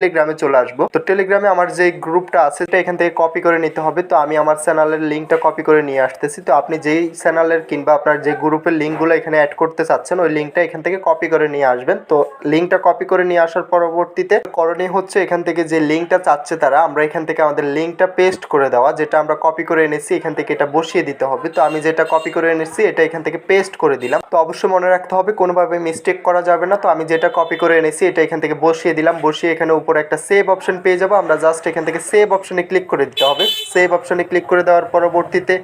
টেলিগ্রামে চলে আসবো। তো টেলিগ্রামে আমার যে গ্রুপটা আছে সেটা এখান থেকে কপি করে নিতে হবে। তো আমি আমার চ্যানেলের লিঙ্কটা কপি করে নিয়ে আসতেছি। তো আপনি যেই চ্যানেলের কিংবা আপনার যে গ্রুপের লিঙ্কগুলো এখানে অ্যাড করতে চাচ্ছেন ওই লিঙ্কটা এখান থেকে কপি করে নিয়ে আসবেন। তো লিঙ্কটা কপি করে নিয়ে আসার পরবর্তীতে করণীয় হচ্ছে এখান থেকে যে লিঙ্কটা চাচ্ছে তারা, আমরা এখান থেকে আমাদের লিঙ্কটা পেস্ট করে দেওয়া, যেটা আমরা কপি করে এনেছি এখান থেকে এটা বসিয়ে দিতে হবে। তো আমি যেটা কপি করে এনেছি এটা এখান থেকে পেস্ট করে দিলাম। তো অবশ্যই মনে রাখতে হবে কোনোভাবে মিস্টেক করা যাবে না। তো আমি যেটা কপি করে এনেছি এটা এখান থেকে বসিয়ে দিলাম। বসিয়ে এখানে উপরে একটা সেভ অপশন পেয়ে যাবো। আমরা জাস্ট এখান থেকে সেভ অপশনে ক্লিক করে দিতে হবে। সেভ অপশনে ক্লিক করে দেওয়ার পরবর্তীতে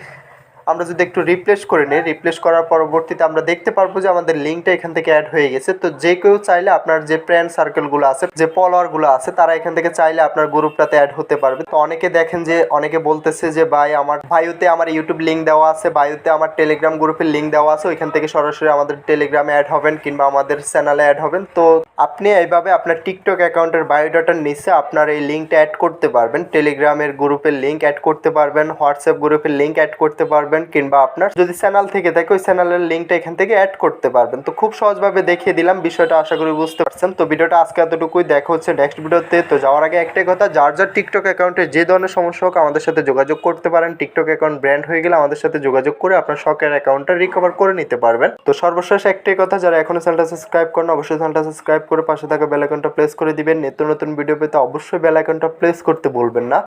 আমরা যদি একটু রিপ্লেস করে নিই, রিপ্লেস করার পরবর্তীতে আমরা দেখতে পারবো যে আমাদের লিঙ্কটা এখান থেকে অ্যাড হয়ে গেছে। তো যে কেউ চাইলে আপনার যে ফ্রেন্ড সার্কেলগুলো আছে, যে ফলোয়ারগুলো আছে, তারা এখান থেকে চাইলে আপনার গ্রুপটাতে অ্যাড হতে পারবে। তো অনেকে দেখেন যে অনেকে বলতেছে যে ভাই আমার বায়োতে আমার ইউটিউব লিঙ্ক দেওয়া আছে, বায়োতে আমার টেলিগ্রাম গ্রুপের লিঙ্ক দেওয়া আছে, ওইখান থেকে সরাসরি আমাদের টেলিগ্রামে অ্যাড হবেন কিংবা আমাদের চ্যানেলে অ্যাড হবেন। তো আপনি এইভাবে আপনার টিকটক অ্যাকাউন্টের বায়োডাটার নিচে আপনার এই লিঙ্কটা অ্যাড করতে পারবেন, টেলিগ্রামের গ্রুপের লিঙ্ক অ্যাড করতে পারবেন, হোয়াটসঅ্যাপ গ্রুপের লিঙ্ক অ্যাড করতে পারবেন, কিংবা আপনার যদি চ্যানেল থেকে থাকে ওই চ্যানেলের লিঙ্কটা এখান থেকে অ্যাড করতে পারবেন। তো খুব সহজভাবে দেখিয়ে দিলাম বিষয়টা, আশা করি বুঝতে পারছেন। তো ভিডিওটা আজকে এতটুকুই, দেখা হচ্ছে নেক্সট ভিডিওতে। তো যাওয়ার আগে একটাই কথা, যার যার টিকটক অ্যাকাউন্টে যে ধরনের সমস্যা হোক আমাদের সাথে যোগাযোগ করতে পারেন। টিকটক অ্যাকাউন্ট ব্র্যান্ড হয়ে গেলে আমাদের সাথে যোগাযোগ করে আপনার শখের অ্যাকাউন্টটা রিকভার করে নিতে পারবেন। তো সর্বশেষ একটাই কথা, যারা এখনো চ্যানেলটা সাবস্ক্রাইব করেন অবশ্যই চ্যানেলটা সাবস্ক্রাইব করে পাশে থাকা বেল আইকনটা প্রেস করে দিবেন। নিত্য নতুন ভিডিও পেতে অবশ্যই বেল আইকনটা প্রেস করতে ভুলবেন না।